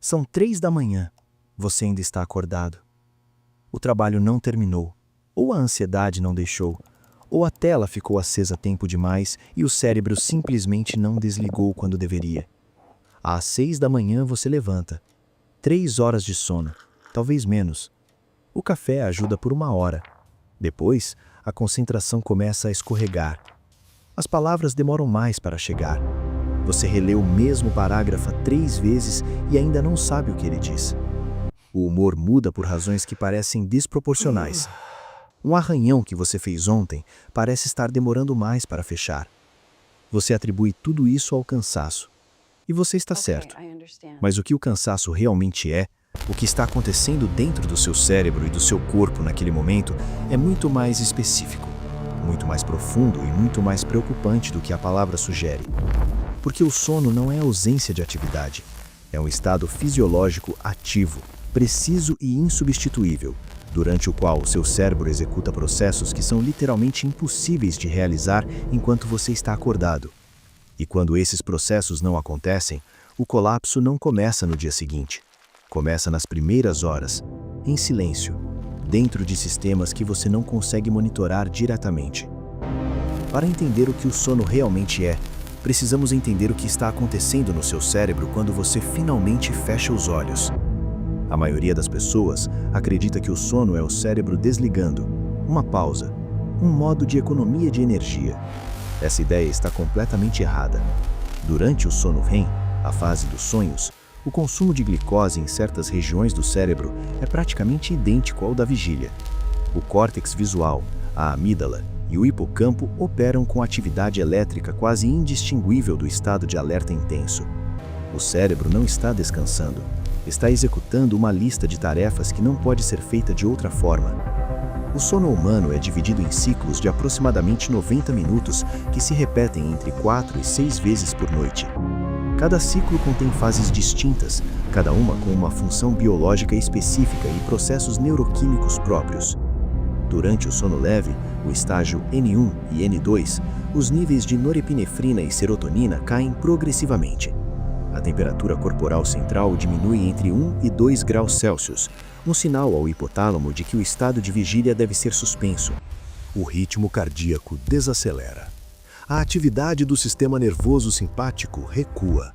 São 3 da manhã. Você ainda está acordado. O trabalho não terminou, ou a ansiedade não deixou, ou a tela ficou acesa tempo demais e o cérebro simplesmente não desligou quando deveria. Às 6 da manhã você levanta. 3 horas de sono, talvez menos. O café ajuda por 1 hora. Depois, a concentração começa a escorregar. As palavras demoram mais para chegar. Você relê o mesmo parágrafo 3 vezes e ainda não sabe o que ele diz. O humor muda por razões que parecem desproporcionais. Um arranhão que você fez ontem parece estar demorando mais para fechar. Você atribui tudo isso ao cansaço. E você está certo. Mas o que o cansaço realmente é, o que está acontecendo dentro do seu cérebro e do seu corpo naquele momento, é muito mais específico, muito mais profundo e muito mais preocupante do que a palavra sugere. Porque o sono não é ausência de atividade, é um estado fisiológico ativo, preciso e insubstituível, durante o qual o seu cérebro executa processos que são literalmente impossíveis de realizar enquanto você está acordado. E quando esses processos não acontecem, o colapso não começa no dia seguinte. Começa nas primeiras horas, em silêncio, dentro de sistemas que você não consegue monitorar diretamente. Para entender o que o sono realmente é, precisamos entender o que está acontecendo no seu cérebro quando você finalmente fecha os olhos. A maioria das pessoas acredita que o sono é o cérebro desligando, uma pausa, um modo de economia de energia. Essa ideia está completamente errada. Durante o sono REM, a fase dos sonhos, o consumo de glicose em certas regiões do cérebro é praticamente idêntico ao da vigília. O córtex visual, a amígdala e o hipocampo operam com atividade elétrica quase indistinguível do estado de alerta intenso. O cérebro não está descansando, está executando uma lista de tarefas que não pode ser feita de outra forma. O sono humano é dividido em ciclos de aproximadamente 90 minutos que se repetem entre 4 e 6 vezes por noite. Cada ciclo contém fases distintas, cada uma com uma função biológica específica e processos neuroquímicos próprios. Durante o sono leve, o estágio N1 e N2, os níveis de norepinefrina e serotonina caem progressivamente. A temperatura corporal central diminui entre 1 e 2 graus Celsius, um sinal ao hipotálamo de que o estado de vigília deve ser suspenso. O ritmo cardíaco desacelera. A atividade do sistema nervoso simpático recua.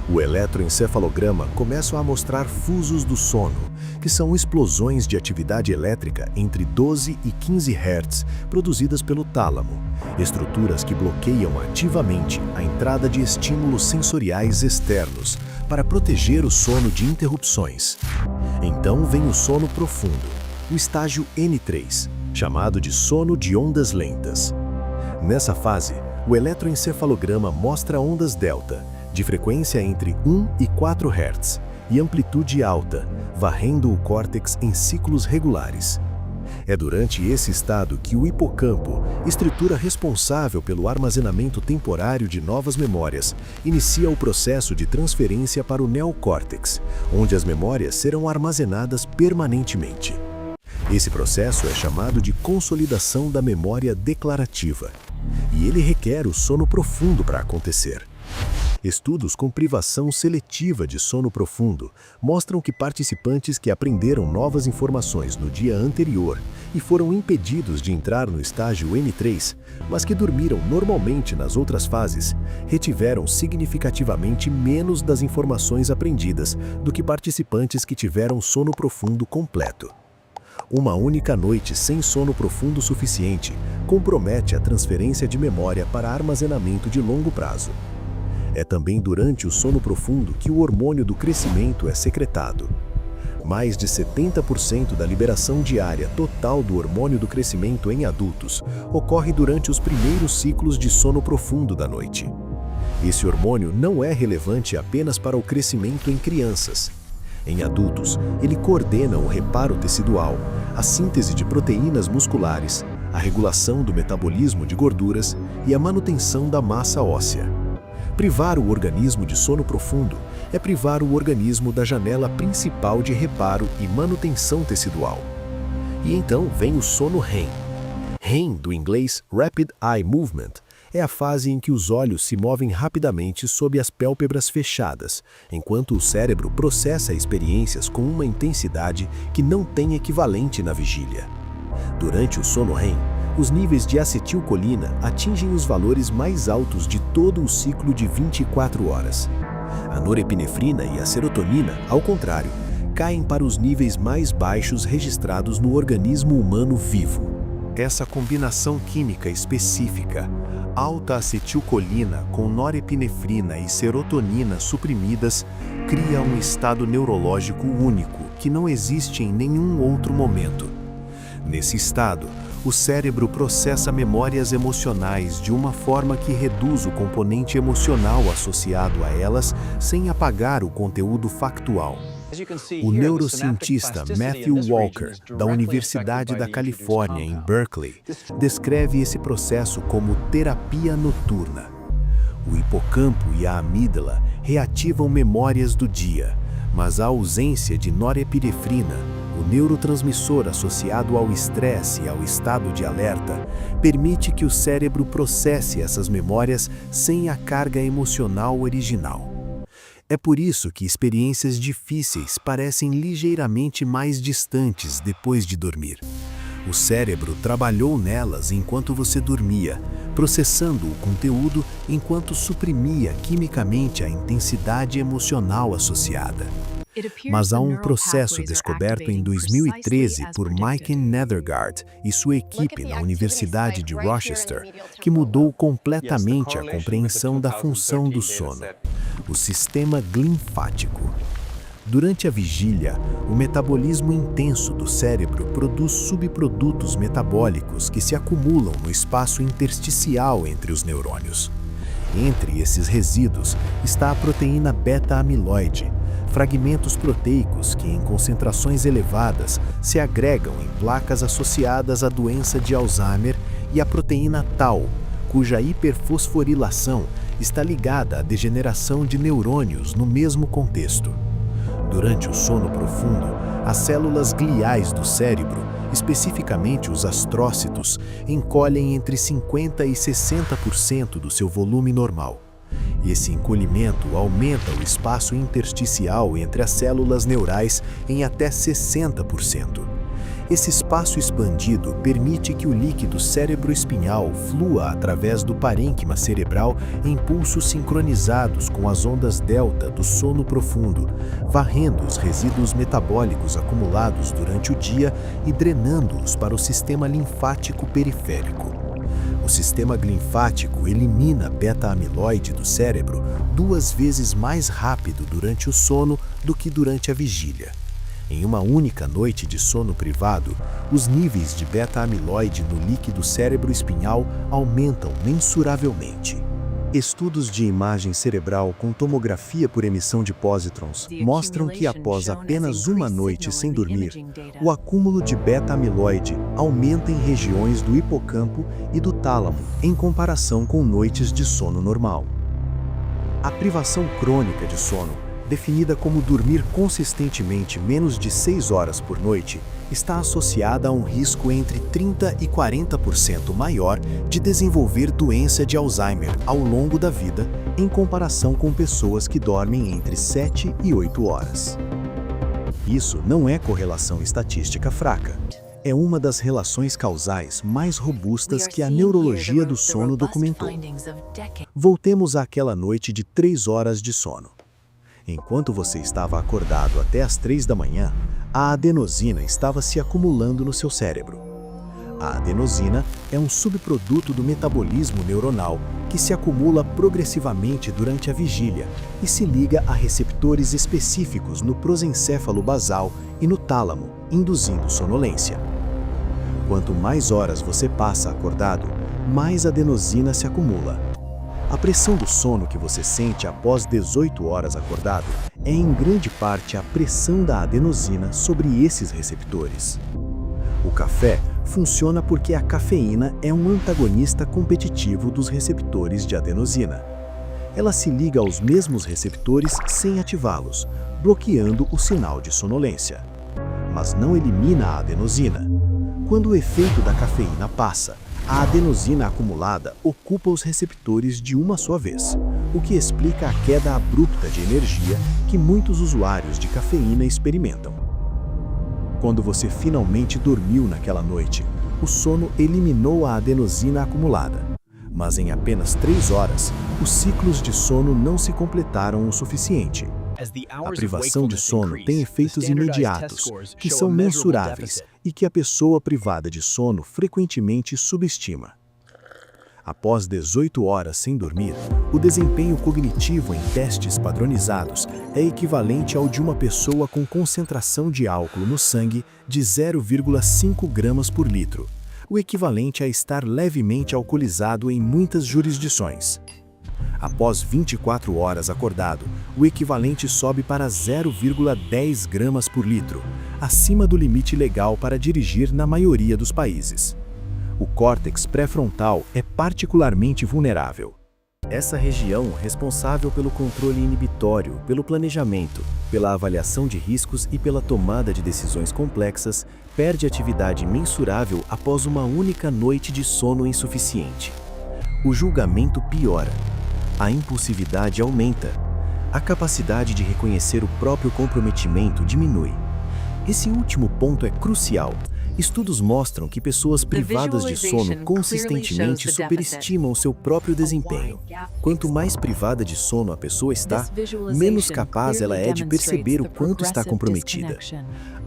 O eletroencefalograma começa a mostrar fusos do sono, que são explosões de atividade elétrica entre 12 e 15 Hz produzidas pelo tálamo, estruturas que bloqueiam ativamente a entrada de estímulos sensoriais externos para proteger o sono de interrupções. Então vem o sono profundo, o estágio N3, chamado de sono de ondas lentas. Nessa fase, o eletroencefalograma mostra ondas delta, de frequência entre 1 e 4 Hz, e amplitude alta, varrendo o córtex em ciclos regulares. É durante esse estado que o hipocampo, estrutura responsável pelo armazenamento temporário de novas memórias, inicia o processo de transferência para o neocórtex, onde as memórias serão armazenadas permanentemente. Esse processo é chamado de consolidação da memória declarativa, e ele requer o sono profundo para acontecer. Estudos com privação seletiva de sono profundo mostram que participantes que aprenderam novas informações no dia anterior e foram impedidos de entrar no estágio N3, mas que dormiram normalmente nas outras fases, retiveram significativamente menos das informações aprendidas do que participantes que tiveram sono profundo completo. Uma única noite sem sono profundo suficiente compromete a transferência de memória para armazenamento de longo prazo. É também durante o sono profundo que o hormônio do crescimento é secretado. Mais de 70% da liberação diária total do hormônio do crescimento em adultos ocorre durante os primeiros ciclos de sono profundo da noite. Esse hormônio não é relevante apenas para o crescimento em crianças. Em adultos, ele coordena o reparo tecidual, a síntese de proteínas musculares, a regulação do metabolismo de gorduras e a manutenção da massa óssea. Privar o organismo de sono profundo é privar o organismo da janela principal de reparo e manutenção tecidual. E então vem o sono REM. REM, do inglês Rapid Eye Movement, é a fase em que os olhos se movem rapidamente sob as pálpebras fechadas, enquanto o cérebro processa experiências com uma intensidade que não tem equivalente na vigília. Durante o sono REM, os níveis de acetilcolina atingem os valores mais altos de todo o ciclo de 24 horas. A norepinefrina e a serotonina, ao contrário, caem para os níveis mais baixos registrados no organismo humano vivo. Essa combinação química específica, alta acetilcolina com norepinefrina e serotonina suprimidas, cria um estado neurológico único que não existe em nenhum outro momento. Nesse estado, o cérebro processa memórias emocionais de uma forma que reduz o componente emocional associado a elas sem apagar o conteúdo factual. O neurocientista Matthew Walker, da Universidade da Califórnia, em Berkeley, descreve esse processo como terapia noturna. O hipocampo e a amígdala reativam memórias do dia, mas a ausência de norepinefrina, o neurotransmissor associado ao estresse e ao estado de alerta, permite que o cérebro processe essas memórias sem a carga emocional original. É por isso que experiências difíceis parecem ligeiramente mais distantes depois de dormir. O cérebro trabalhou nelas enquanto você dormia, processando o conteúdo enquanto suprimia quimicamente a intensidade emocional associada. Mas há um processo descoberto em 2013 por Mike Nethergaard e sua equipe na Universidade de Rochester, que mudou completamente a compreensão da função do sono: o sistema linfático. Durante a vigília, o metabolismo intenso do cérebro produz subprodutos metabólicos que se acumulam no espaço intersticial entre os neurônios. Entre esses resíduos está a proteína beta-amiloide, fragmentos proteicos que, em concentrações elevadas, se agregam em placas associadas à doença de Alzheimer, e a proteína tau, cuja hiperfosforilação está ligada à degeneração de neurônios no mesmo contexto. Durante o sono profundo, as células gliais do cérebro, especificamente os astrócitos, encolhem entre 50% e 60% do seu volume normal. Esse encolhimento aumenta o espaço intersticial entre as células neurais em até 60%. Esse espaço expandido permite que o líquido cerebroespinhal flua através do parênquima cerebral em pulsos sincronizados com as ondas delta do sono profundo, varrendo os resíduos metabólicos acumulados durante o dia e drenando-os para o sistema linfático periférico. O sistema linfático elimina beta-amiloide do cérebro 2 vezes mais rápido durante o sono do que durante a vigília. Em uma única noite de sono privado, os níveis de beta-amiloide no líquido cerebroespinhal aumentam mensuravelmente. Estudos de imagem cerebral com tomografia por emissão de pósitrons mostram que após apenas uma noite sem dormir, o acúmulo de beta-amiloide aumenta em regiões do hipocampo e do tálamo em comparação com noites de sono normal. A privação crônica de sono, definida como dormir consistentemente menos de 6 horas por noite, está associada a um risco entre 30% e 40% maior de desenvolver doença de Alzheimer ao longo da vida, em comparação com pessoas que dormem entre 7 e 8 horas. Isso não é correlação estatística fraca. É uma das relações causais mais robustas que a neurologia do sono documentou. Voltemos àquela noite de 3 horas de sono. Enquanto você estava acordado até as 3 da manhã, a adenosina estava se acumulando no seu cérebro. A adenosina é um subproduto do metabolismo neuronal que se acumula progressivamente durante a vigília e se liga a receptores específicos no prosencéfalo basal e no tálamo, induzindo sonolência. Quanto mais horas você passa acordado, mais adenosina se acumula. A pressão do sono que você sente após 18 horas acordado é em grande parte a pressão da adenosina sobre esses receptores. O café funciona porque a cafeína é um antagonista competitivo dos receptores de adenosina. Ela se liga aos mesmos receptores sem ativá-los, bloqueando o sinal de sonolência. Mas não elimina a adenosina. Quando o efeito da cafeína passa, A adenosina acumulada ocupa os receptores de uma só vez, o que explica a queda abrupta de energia que muitos usuários de cafeína experimentam. Quando você finalmente dormiu naquela noite, o sono eliminou a adenosina acumulada. Mas em apenas 3 horas, os ciclos de sono não se completaram o suficiente. A privação de sono tem efeitos imediatos, que são mensuráveis e que a pessoa privada de sono frequentemente subestima. Após 18 horas sem dormir, o desempenho cognitivo em testes padronizados é equivalente ao de uma pessoa com concentração de álcool no sangue de 0,5 gramas por litro, o equivalente a estar levemente alcoolizado em muitas jurisdições. Após 24 horas acordado, o equivalente sobe para 0,10 gramas por litro, acima do limite legal para dirigir na maioria dos países. O córtex pré-frontal é particularmente vulnerável. Essa região, responsável pelo controle inibitório, pelo planejamento, pela avaliação de riscos e pela tomada de decisões complexas, perde atividade mensurável após uma única noite de sono insuficiente. O julgamento piora. A impulsividade aumenta. A capacidade de reconhecer o próprio comprometimento diminui. Esse último ponto é crucial. Estudos mostram que pessoas privadas de sono consistentemente superestimam seu próprio desempenho. Quanto mais privada de sono a pessoa está, menos capaz ela é de perceber o quanto está comprometida.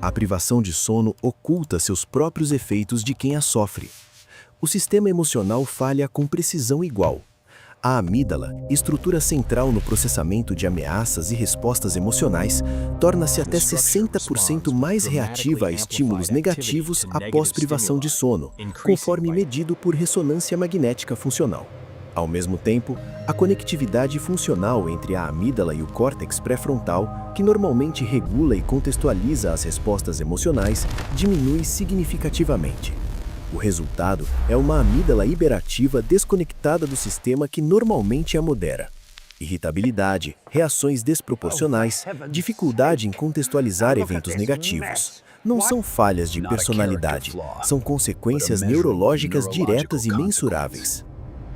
A privação de sono oculta seus próprios efeitos de quem a sofre. O sistema emocional falha com precisão igual. A amígdala, estrutura central no processamento de ameaças e respostas emocionais, torna-se até 60% mais reativa a estímulos negativos após privação de sono, conforme medido por ressonância magnética funcional. Ao mesmo tempo, a conectividade funcional entre a amígdala e o córtex pré-frontal, que normalmente regula e contextualiza as respostas emocionais, diminui significativamente. O resultado é uma amígdala hiperativa desconectada do sistema que normalmente a modera. Irritabilidade, reações desproporcionais, dificuldade em contextualizar eventos negativos. Não são falhas de personalidade, são consequências neurológicas diretas e mensuráveis.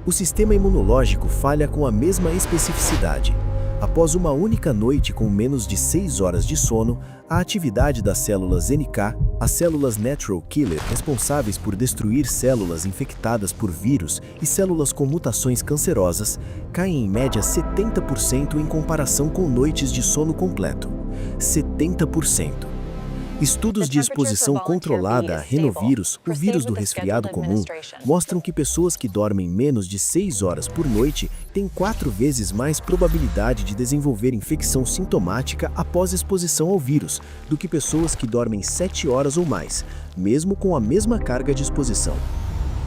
O sistema imunológico falha com a mesma especificidade. Após uma única noite com menos de 6 horas de sono, a atividade das células NK, as células Natural Killer responsáveis por destruir células infectadas por vírus e células com mutações cancerosas, cai em média 70% em comparação com noites de sono completo. 70%. Estudos de exposição controlada a renovírus, o vírus do resfriado comum, mostram que pessoas que dormem menos de 6 horas por noite têm 4 vezes mais probabilidade de desenvolver infecção sintomática após exposição ao vírus do que pessoas que dormem 7 horas ou mais, mesmo com a mesma carga de exposição.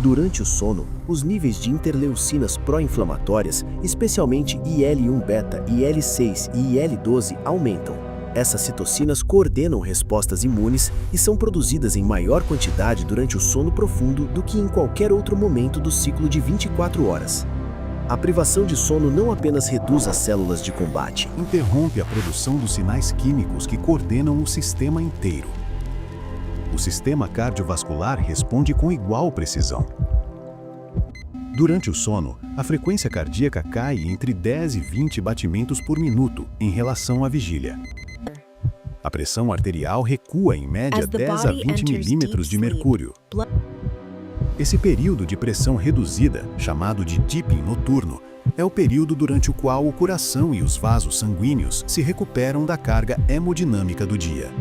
Durante o sono, os níveis de interleucinas pró-inflamatórias, especialmente IL-1-beta, IL-6 e IL-12, aumentam. Essas citocinas coordenam respostas imunes e são produzidas em maior quantidade durante o sono profundo do que em qualquer outro momento do ciclo de 24 horas. A privação de sono não apenas reduz as células de combate, interrompe a produção dos sinais químicos que coordenam o sistema inteiro. O sistema cardiovascular responde com igual precisão. Durante o sono, a frequência cardíaca cai entre 10 e 20 batimentos por minuto em relação à vigília. A pressão arterial recua em média 10 a 20 milímetros de mercúrio. Esse período de pressão reduzida, chamado de dipping noturno, é o período durante o qual o coração e os vasos sanguíneos se recuperam da carga hemodinâmica do dia.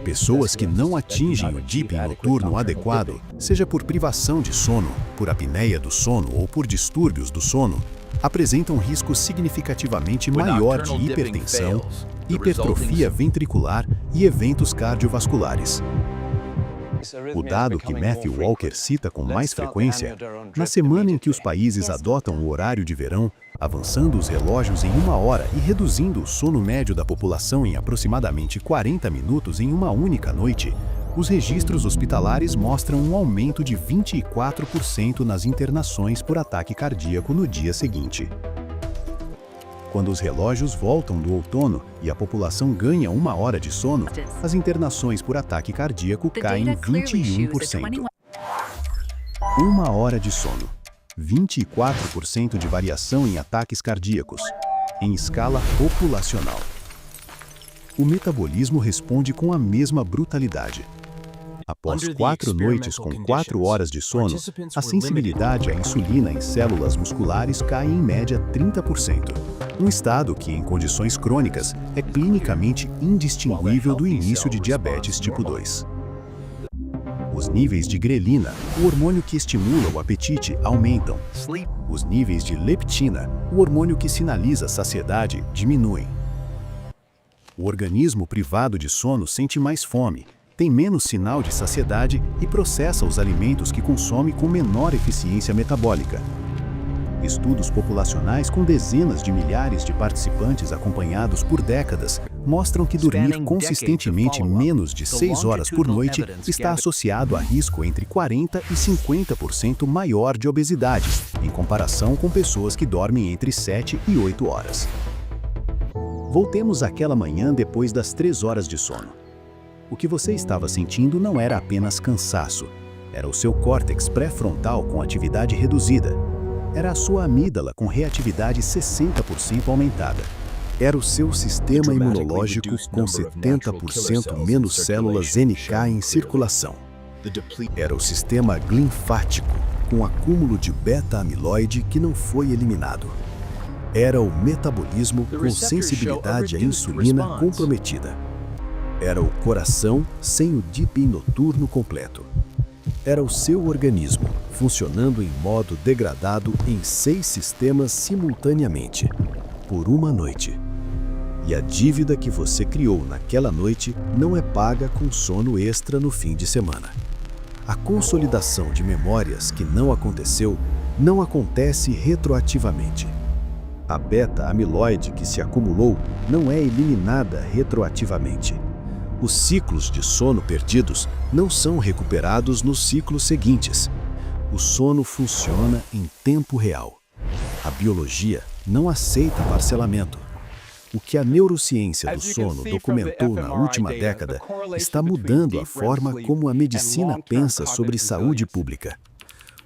Pessoas que não atingem o dipping noturno adequado, seja por privação de sono, por apneia do sono ou por distúrbios do sono, apresentam risco significativamente maior de hipertensão, hipertrofia ventricular e eventos cardiovasculares. O dado que Matthew Walker cita com mais frequência, na semana em que os países adotam o horário de verão, avançando os relógios em 1 hora e reduzindo o sono médio da população em aproximadamente 40 minutos em uma única noite, os registros hospitalares mostram um aumento de 24% nas internações por ataque cardíaco no dia seguinte. Quando os relógios voltam do outono e a população ganha 1 hora de sono, as internações por ataque cardíaco caem 21%. 1 hora de sono. 24% de variação em ataques cardíacos, em escala populacional. O metabolismo responde com a mesma brutalidade. Após 4 noites com 4 horas de sono, a sensibilidade à insulina em células musculares cai em média 30%. Um estado que, em condições crônicas, é clinicamente indistinguível do início de diabetes tipo 2. Os níveis de grelina, o hormônio que estimula o apetite, aumentam. Os níveis de leptina, o hormônio que sinaliza saciedade, diminuem. O organismo privado de sono sente mais fome, tem menos sinal de saciedade e processa os alimentos que consome com menor eficiência metabólica. Estudos populacionais com dezenas de milhares de participantes acompanhados por décadas mostram que dormir consistentemente menos de 6 horas por noite está associado a risco entre 40% e 50% maior de obesidade, em comparação com pessoas que dormem entre 7 e 8 horas. Voltemos àquela manhã depois das 3 horas de sono. O que você estava sentindo não era apenas cansaço, era o seu córtex pré-frontal com atividade reduzida. Era a sua amígdala com reatividade 60% aumentada. Era o seu sistema imunológico com 70% menos células NK em circulação. Era o sistema linfático com acúmulo de beta-amiloide que não foi eliminado. Era o metabolismo com sensibilidade à insulina comprometida. Era o coração sem o DIP noturno completo. Era o seu organismo funcionando em modo degradado em 6 sistemas simultaneamente, por uma noite. E a dívida que você criou naquela noite não é paga com sono extra no fim de semana. A consolidação de memórias que não aconteceu não acontece retroativamente. A beta-amiloide que se acumulou não é eliminada retroativamente. Os ciclos de sono perdidos não são recuperados nos ciclos seguintes. O sono funciona em tempo real. A biologia não aceita parcelamento. O que a neurociência do sono documentou na última década está mudando a forma como a medicina pensa sobre saúde pública.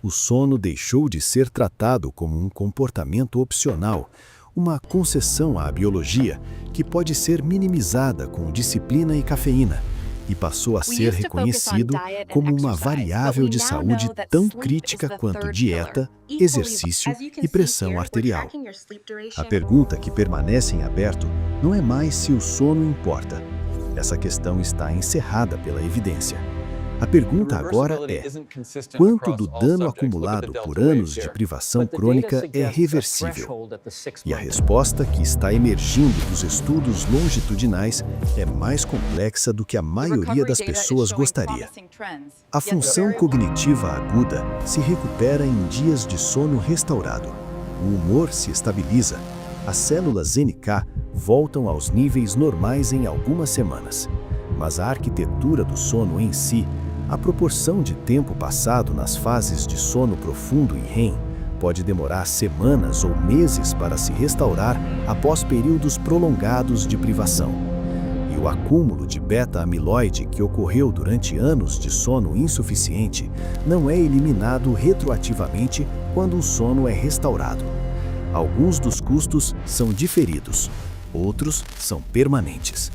O sono deixou de ser tratado como um comportamento opcional, uma concessão à biologia que pode ser minimizada com disciplina e cafeína, e passou a ser reconhecido como uma variável de saúde tão crítica quanto dieta, exercício e pressão arterial. A pergunta que permanece em aberto não é mais se o sono importa. Essa questão está encerrada pela evidência. A pergunta agora é: quanto do dano acumulado por anos de privação crônica é reversível? E a resposta que está emergindo dos estudos longitudinais é mais complexa do que a maioria das pessoas gostaria. A função cognitiva aguda se recupera em dias de sono restaurado. O humor se estabiliza. As células NK voltam aos níveis normais em algumas semanas. Mas a arquitetura do sono em si, a proporção de tempo passado nas fases de sono profundo e REM, pode demorar semanas ou meses para se restaurar após períodos prolongados de privação. E o acúmulo de beta-amiloide que ocorreu durante anos de sono insuficiente não é eliminado retroativamente quando o sono é restaurado. Alguns dos custos são diferidos, outros são permanentes.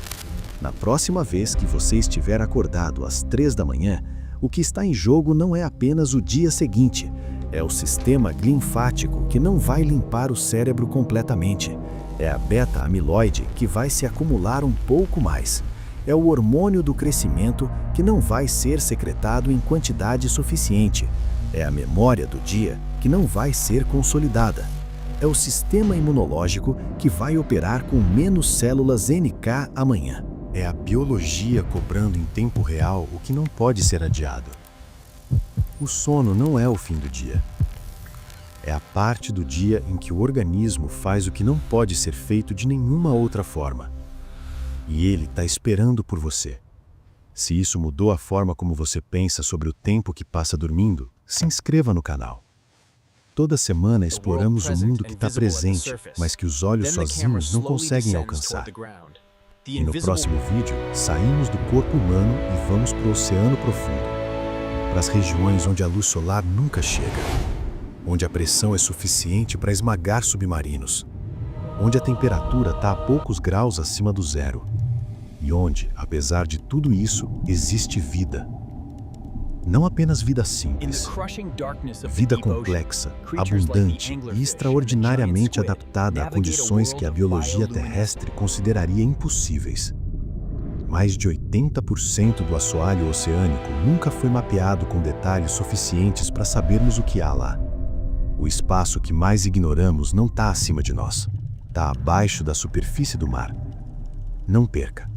Na próxima vez que você estiver acordado às 3 da manhã, o que está em jogo não é apenas o dia seguinte, é o sistema linfático que não vai limpar o cérebro completamente. É a beta-amiloide que vai se acumular um pouco mais. É o hormônio do crescimento que não vai ser secretado em quantidade suficiente. É a memória do dia que não vai ser consolidada. É o sistema imunológico que vai operar com menos células NK amanhã. É a biologia cobrando em tempo real o que não pode ser adiado. O sono não é o fim do dia. É a parte do dia em que o organismo faz o que não pode ser feito de nenhuma outra forma. E ele está esperando por você. Se isso mudou a forma como você pensa sobre o tempo que passa dormindo, se inscreva no canal. Toda semana exploramos o mundo que está presente, mas que os olhos sozinhos não conseguem alcançar. E no próximo vídeo, saímos do corpo humano e vamos para o oceano profundo. para as regiões onde a luz solar nunca chega, onde a pressão é suficiente para esmagar submarinos, onde a temperatura está a poucos graus acima do zero e onde, apesar de tudo isso, existe vida. Não apenas vida simples, vida complexa, abundante e extraordinariamente adaptada a condições que a biologia terrestre consideraria impossíveis. Mais de 80% do assoalho oceânico nunca foi mapeado com detalhes suficientes para sabermos o que há lá. O espaço que mais ignoramos não está acima de nós, está abaixo da superfície do mar. Não perca!